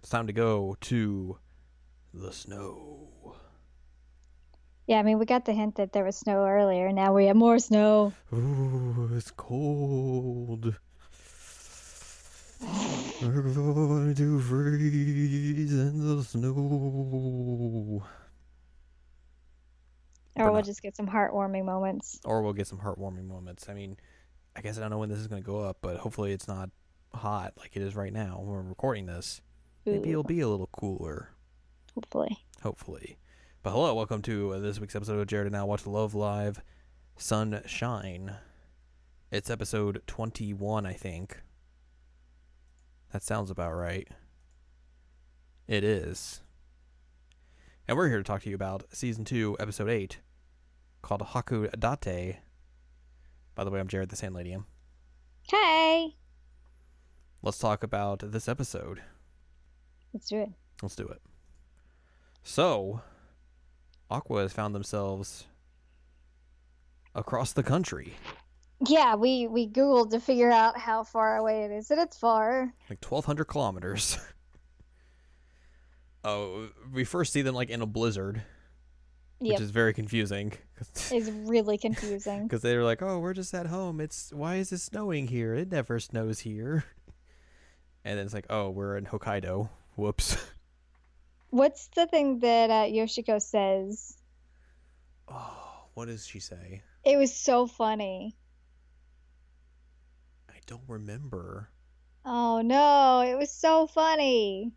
It's time to go to the snow. Yeah, I mean, we got the hint that there was snow earlier. Now we have more snow. Ooh, it's cold. We're going to freeze in the snow. Or But we'll not. just get some heartwarming moments. Or we'll get some heartwarming moments. I mean, I guess I don't know when this is going to go up, but hopefully it's not hot like it is right now when we're recording this. Maybe Ooh, it'll be a little cooler. hopefully. Hopefully. But hello, welcome to this week's episode of Jared and Now Watch Love Live Sunshine. It's episode 21, I think. That sounds about right. It is. And we're here to talk to you about Season 2, Episode 8, called HAKODATE. By the way, I'm Jared the Sandladium. Hey! Let's talk about this episode. Let's do it. Let's do it. So, Aqua has found themselves across the country. Yeah, we Googled to figure out how far away it is, and it's far. Like 1,200 kilometers. Oh, we first see them like in a blizzard, which Yep, is very confusing. it's really confusing. Because they're like, "Oh, we're just at home. Why is it snowing here? It never snows here." And then it's like, "Oh, we're in Hokkaido. Whoops." What's the thing that Yoshiko says? Oh, what does she say? It was so funny. I don't remember. Oh no, it was so funny.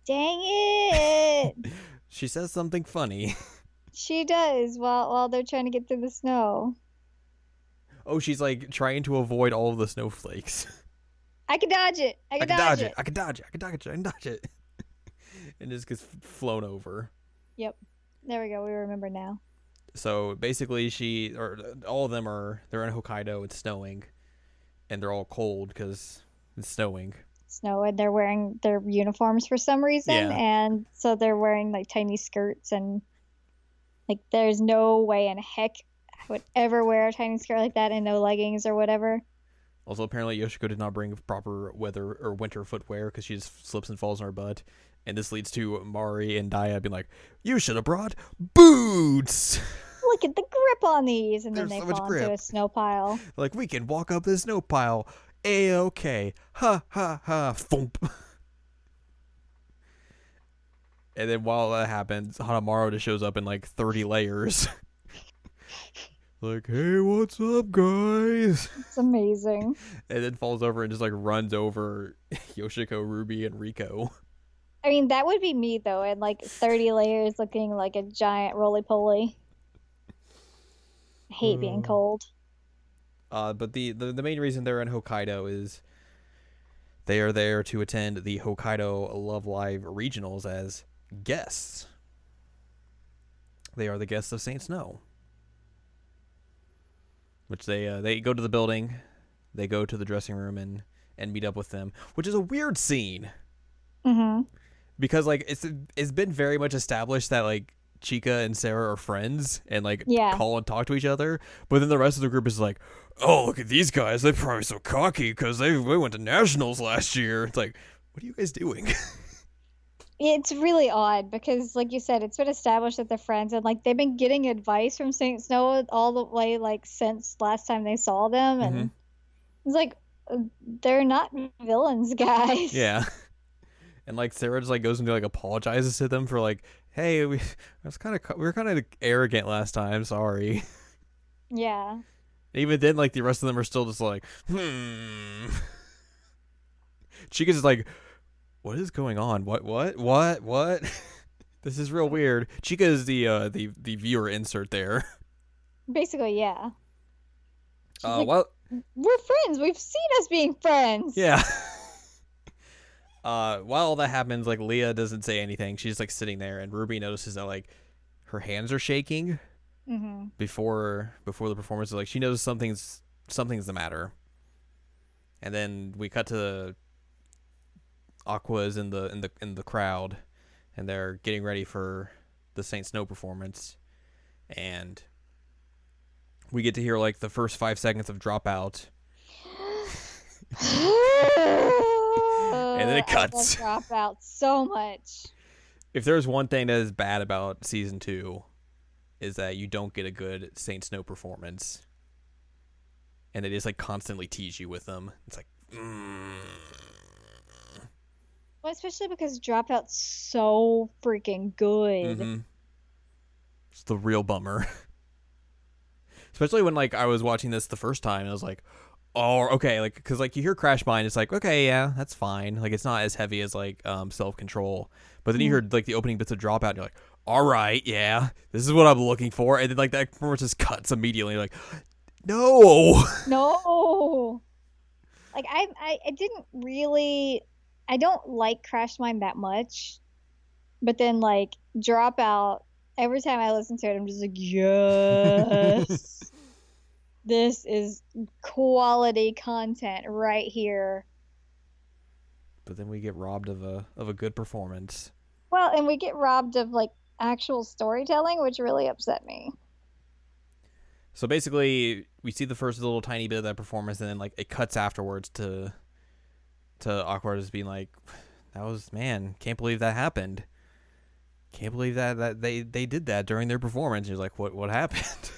Dang it! She says something funny. She does while they're trying to get through the snow. Oh, she's like trying to avoid all of the snowflakes. I can dodge it. I I can can dodge dodge it. it. I can dodge it. I can dodge it. I can dodge it. And just gets flown over. Yep. There we go. We remember now. So basically, all of them they're in Hokkaido. It's snowing, and they're all cold because it's snowing. Snow, and they're wearing their uniforms for some reason, Yeah. and so they're wearing like tiny skirts, and like there's no way in heck I would ever wear a tiny skirt like that and no leggings or whatever. Also, apparently, Yoshiko did not bring proper weather or winter footwear because she just slips and falls on her butt. And this leads to Mari and Daya being like, "You should have brought boots." Look at the grip on these, and then There's they so much fall into grip. a snow pile. Like, we can walk up this snow pile. A-okay. Ha ha ha. Thump. And then while that happens, Hanamaru just shows up in like 30 layers. Like, "Hey, what's up, guys?" It's amazing. And then falls over and just like runs over Yoshiko, Ruby, and Riko. I mean, that would be me though, and like 30 layers looking like a giant roly poly. I hate being cold. But the main reason they're in Hokkaido is they are there to attend the Hokkaido Love Live regionals as guests. They are the guests of Saint Snow, which they go to the building, they go to the dressing room and meet up with them, which is a weird scene Mm-hmm. because like it's been very much established that like Chica and Sarah are friends and like Yeah. call and talk to each other, but then the rest of the group is like, "Oh, look at these guys! They're probably so cocky because they went to nationals last year." It's like, what are you guys doing? It's really odd because, like you said, it's been established that they're friends, and like they've been getting advice from Saint Snow all the way like since last time they saw them, Mm-hmm. and it's like they're not villains, guys. Yeah, and like Sarah just like goes and like apologizes to them for like, "Hey, we were kind of arrogant last time. Sorry." Yeah. Even then, like the rest of them are still just like, hmm. Chica's just like, "What is going on? What? This is real weird." Chica is the viewer insert there. Basically, yeah. She's like, Well, we're friends. We've seen us being friends. yeah. While all that happens, like Leah doesn't say anything. She's like sitting there, and Ruby notices that like her hands are shaking Mm-hmm. before the performance. Like she knows something's the matter. And then we cut to Aqua's in the crowd, and they're getting ready for the Saint Snow performance, and we get to hear like the first 5 seconds of Dropout, And then it I love cuts. Dropout so much. If there's one thing that is bad about season 2, is that you don't get a good Saint Snow performance, and they just like constantly tease you with them. It's like, Well, especially because Dropout's so freaking good. mm-hmm. It's the real bummer. Especially when like I was watching this the first time, and I was like, oh, okay, like because like you hear Crash Mine, it's like, okay, yeah, that's fine. Like it's not as heavy as like Self Control, but then you hear like the opening bits of Dropout, and you're like, all right, yeah, this is what I'm looking for, and then like that performance just cuts immediately. You're like, no. No. Like I didn't really I don't like Crash Mine that much. But then like Dropout, every time I listen to it, I'm just like, yes. This is quality content right here. But then we get robbed of a good performance. Well, and we get robbed of like actual storytelling, which really upset me. So basically, we see the first little tiny bit of that performance, and then like it cuts afterwards to Awkward as being like, "That was, man, can't believe that happened. Can't believe that they did that during their performance." And he's like, "What happened?"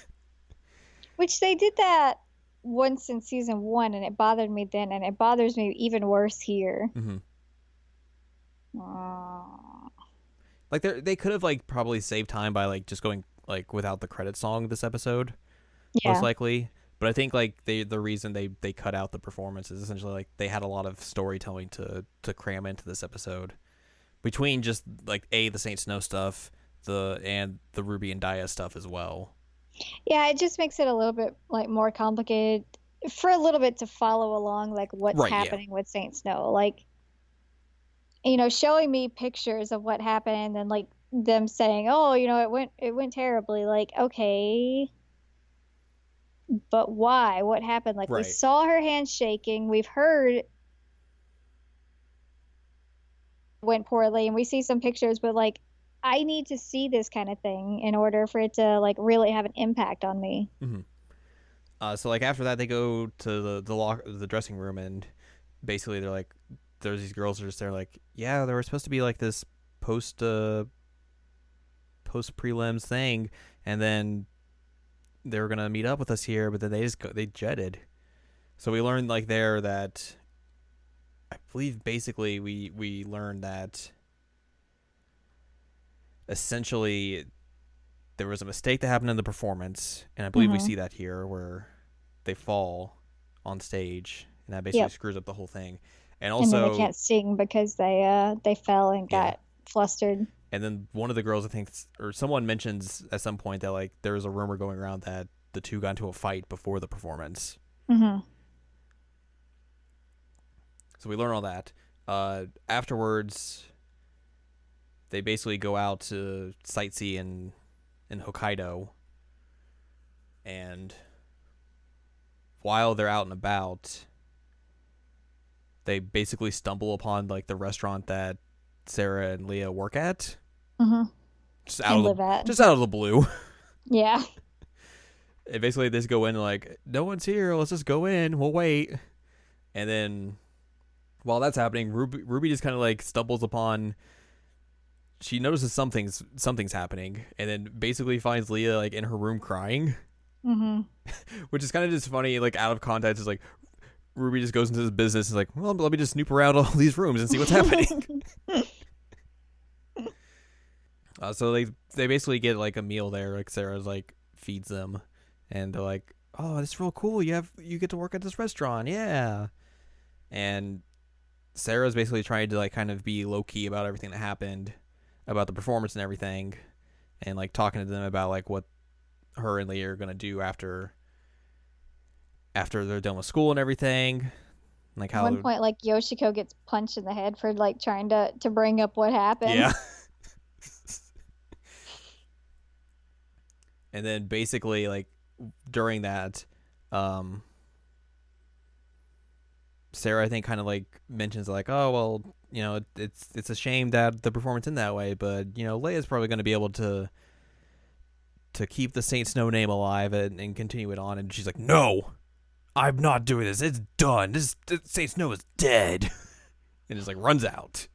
Which they did that once in season 1, and it bothered me then, and it bothers me even worse here. Mm-hmm. Aw. Like they could have like probably saved time by like just going like without the credit song this episode, most Yeah. likely. But I think like the reason they cut out the performance is essentially like they had a lot of storytelling to cram into this episode, between just like the Saint Snow stuff, and the Ruby and Dia stuff as well. Yeah, it just makes it a little bit like more complicated for a little bit to follow along like what's Right, yeah. happening with Saint Snow. Like, showing me pictures of what happened and then like them saying, "Oh, it went terribly." Like, okay, but why? What happened? Like we Right. saw her hand shaking. We've heard it went poorly and we see some pictures, but like I need to see this kind of thing in order for it to like really have an impact on me. Mm-hmm. So like after that, they go to the dressing room, and basically they're like, there's these girls that are just there like, yeah, there was supposed to be like this post prelims thing, and then they were gonna meet up with us here, but then they jetted. So we learned like there that I believe basically we learned that essentially there was a mistake that happened in the performance, and I believe we see that here where they fall on stage, and that basically Yep. screws up the whole thing. And And then they also, can't sing because they fell and yeah. got flustered. And then one of the girls, I think, or someone mentions at some point that like there was a rumor going around that the two got into a fight before the performance. Mm-hmm. So we learn all that. Afterwards, they basically go out to sightsee in Hokkaido, and while they're out and about, they basically stumble upon like the restaurant that Sarah and Leah work at. Mm-hmm. Just out of the blue. Yeah. And basically, they just go in like, no one's here. Let's just go in. We'll wait. And then, while that's happening, Ruby just kind of like stumbles upon. She notices something's happening, and then basically finds Leah like in her room crying. Mm-hmm. Which is kind of just funny, like out of context. It's like Ruby just goes into his business and is like, well, let me just snoop around all these rooms and see what's happening. So they basically get like a meal there. Like Sarah's like feeds them, and they're like, oh, that's real cool. You get to work at this restaurant, yeah. And Sarah's basically trying to like kind of be low key about everything that happened, about the performance and everything, and like talking to them about like what her and Leah are gonna do after they're done with school and everything. Like how At one point, like Yoshiko gets punched in the head for like trying to bring up what happened. Yeah. And then basically like during that, Sarah I think kind of like mentions like, oh well, it's a shame that the performance in that way, but Leia's probably going to be able to keep the Saint Snow name alive and continue it on. And she's like, no, I'm not doing this. It's done. This Saint Snow is dead. And just like runs out.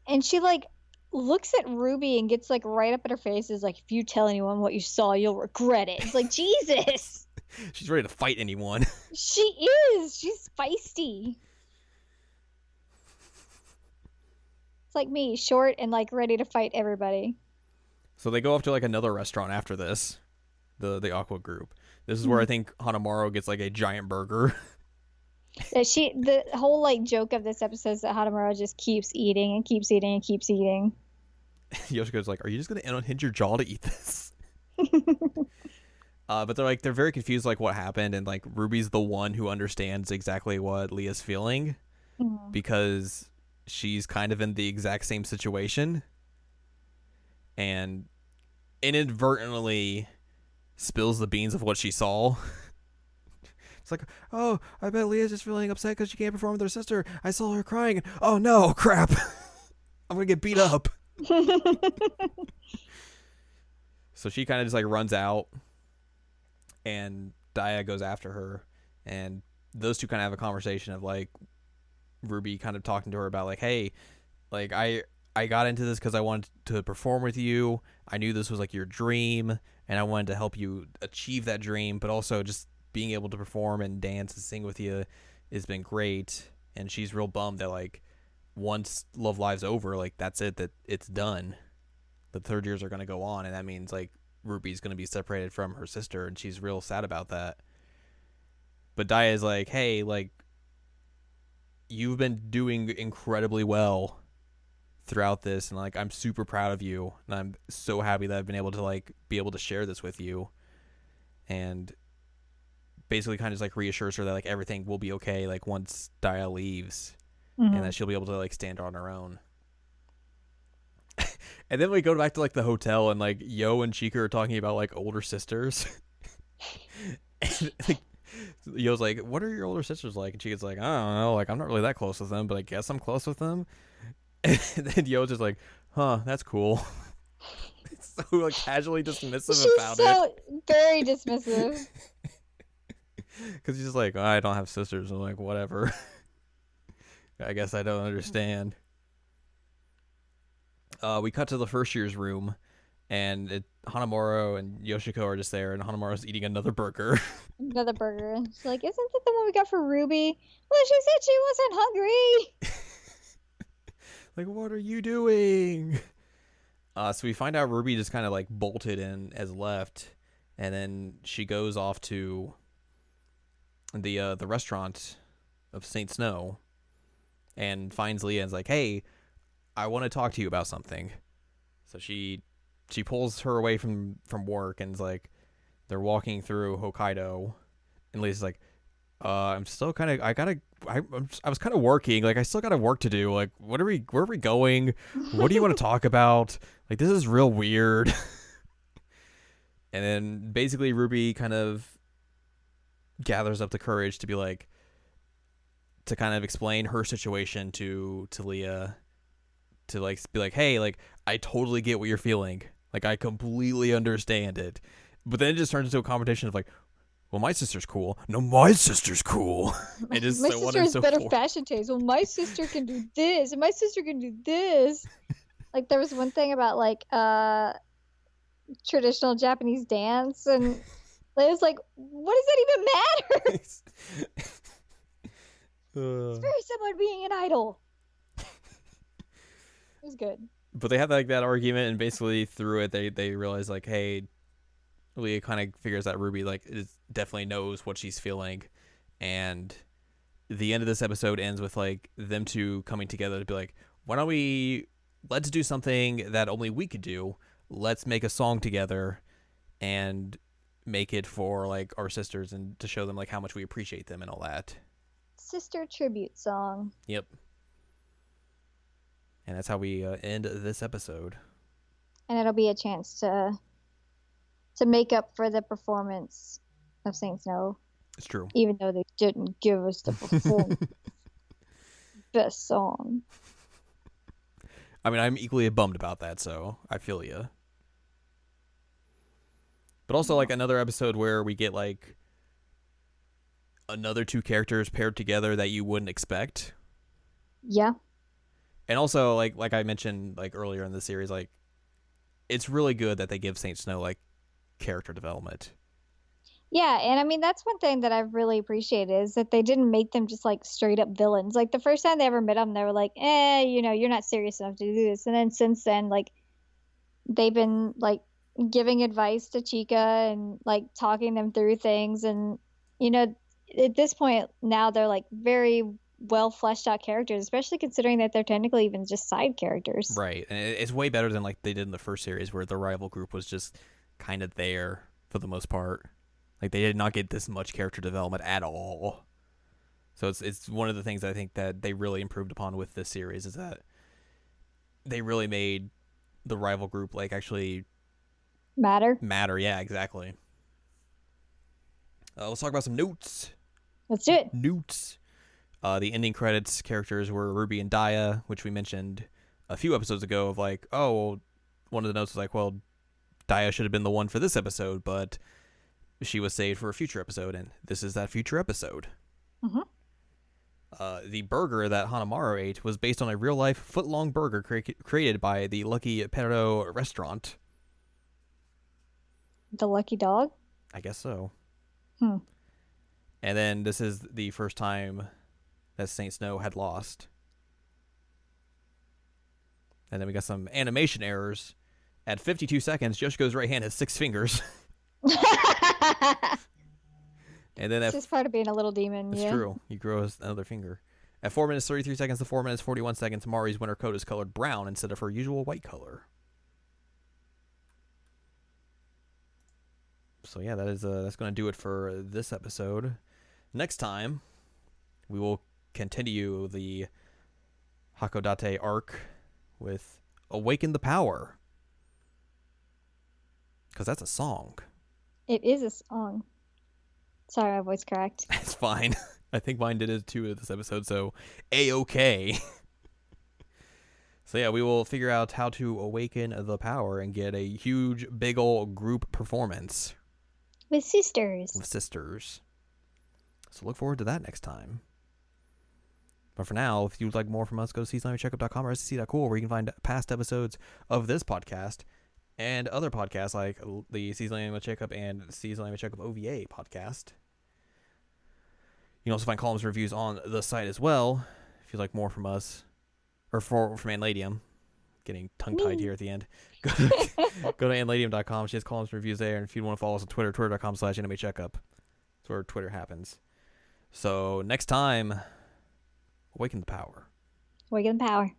And she like looks at Ruby and gets like right up in her face, is like, if you tell anyone what you saw, you'll regret it. It's like, Jesus. She's ready to fight anyone. She is. She's feisty. It's like me, short and like ready to fight everybody. So they go off to like another restaurant after this, the Aqua group. This is where I think Hanamaru gets like a giant burger. Yeah, the whole like joke of this episode is that Hadamura just keeps eating and keeps eating and keeps eating. Yoshiko's like, "Are you just gonna unhinge your jaw to eat this?" But they're very confused, like what happened, and like Ruby's the one who understands exactly what Leah's feeling because she's kind of in the exact same situation, and inadvertently spills the beans of what she saw. It's like, oh, I bet Leah's just feeling upset because she can't perform with her sister. I saw her crying. Oh no, crap! I'm gonna get beat up. So she kind of just like runs out, and Daya goes after her, and those two kind of have a conversation of like Ruby kind of talking to her about like, hey, like I got into this because I wanted to perform with you. I knew this was like your dream, and I wanted to help you achieve that dream, but also just being able to perform and dance and sing with you has been great. And she's real bummed that like once Love Live's over, like that's it, that it's done. The third years are going to go on, and that means like Ruby's going to be separated from her sister, and she's real sad about that. But Daya is like, hey, like you've been doing incredibly well throughout this, and like I'm super proud of you, and I'm so happy that I've been able to share this with you. And basically kind of just like reassures her that like everything will be okay like once Daya leaves, and that she'll be able to like stand on her own. And then we go back to like the hotel, and like Yo and Chika are talking about like older sisters. And, like, Yo's like, what are your older sisters like? And Chika's like, I don't know, like I'm not really that close with them, but I guess I'm close with them. And then Yo's just like, huh, that's cool. It's so like casually dismissive about it. She's so very dismissive. Because he's just like, I don't have sisters. I'm like, whatever. I guess I don't understand. We cut to the first year's room, and Hanamaru and Yoshiko are just there, and Hanamaru's eating another burger. Another burger. And she's like, isn't that the one we got for Ruby? Well, she said she wasn't hungry. Like, what are you doing? So we find out Ruby just kind of like bolted and has left, and then she goes off to the restaurant of Saint Snow and finds Leah and is like, hey, I want to talk to you about something. So she pulls her away from work, and is like, they're walking through Hokkaido, and Leah's like, I'm still kind of, I was kind of working, like I still got work to do, like where are we going, what do you want to talk about, like this is real weird. And then basically Ruby kind of gathers up the courage to be like, to kind of explain her situation to Leah, to like be like, hey, like I totally get what you're feeling, like I completely understand it. But then it just turns into a competition of like, well, my sister's cool. No, my sister's cool. And just my so sister on and has so better forth. fashion taste. Well, my sister can do this, and my sister can do this. Like there was one thing about like traditional Japanese dance, and it was like, what does that even matter? It's very similar to being an idol. It was good. But they have like that argument, and basically through it, they realize like, hey, Leah kind of figures that Ruby like definitely knows what she's feeling, and the end of this episode ends with like them two coming together to be like, why don't let's do something that only we could do. Let's make a song together and make it for like our sisters, and to show them like how much we appreciate them and all that. Sister tribute song. Yep. And that's how we end this episode. And it'll be a chance to make up for the performance of Saint Snow. It's true. Even though they didn't give us the performance. Best song. I mean, I'm equally bummed about that, so I feel you. But also, like, another episode where we get, like, another two characters paired together that you wouldn't expect. Yeah. And also, like I mentioned like earlier in the series, like it's really good that they give Saint Snow like character development. Yeah, and I mean that's one thing that I've really appreciated is that they didn't make them just like straight up villains. Like the first time they ever met him, they were like, you know, you're not serious enough to do this. And then since then, like they've been like giving advice to Chica and like talking them through things. And you know, at this point now they're like very well fleshed out characters, especially considering that they're technically even just side characters. Right. And it's way better than like they did in the first series where the rival group was just kind of there for the most part. Like they did not get this much character development at all. So it's one of the things I think that they really improved upon with this series is that they really made the rival group like actually Matter. Yeah, exactly. Let's talk about some notes. Let's do it. Notes. The ending credits characters were Ruby and Daya, which we mentioned a few episodes ago. Of like, oh, one of the notes was like, well, Daya should have been the one for this episode, but she was saved for a future episode, and this is that future episode. Mm-hmm. The burger that Hanamaru ate was based on a real-life foot-long burger created by the Lucky Perro restaurant. The lucky dog? I guess so. Hmm. And then this is the first time that Saint Snow had lost. And then we got some animation errors. At 52 seconds, Yoshiko's right hand has 6 fingers. And then it's just part of being a little demon. It's true. He grows another finger. At 4 minutes 33 seconds to 4 minutes 41 seconds, Mari's winter coat is colored brown instead of her usual white color. So yeah, that's going to do it for this episode. Next time, we will continue the HAKODATE arc with Awaken the Power. Because that's a song. It is a song. Sorry, my voice cracked. It's fine. I think mine did it too this episode, so A-okay. So yeah, we will figure out how to awaken the power and get a huge, big ol' group performance. With sisters. So look forward to that next time. But for now, if you'd like more from us, go to seasonlanguagecheckup.com or scc.cool, where you can find past episodes of this podcast and other podcasts like the Seasonal Language Checkup and Seasonal Language Checkup OVA podcast. You can also find columns and reviews on the site as well if you'd like more from us. Or from Anladium. Getting tongue-tied here at the end. Go to anladium.com. She has columns and reviews there. And if you want to follow us on Twitter, twitter.com/animecheckup. That's where Twitter happens. So next time, Awaken the Power. Awaken the Power.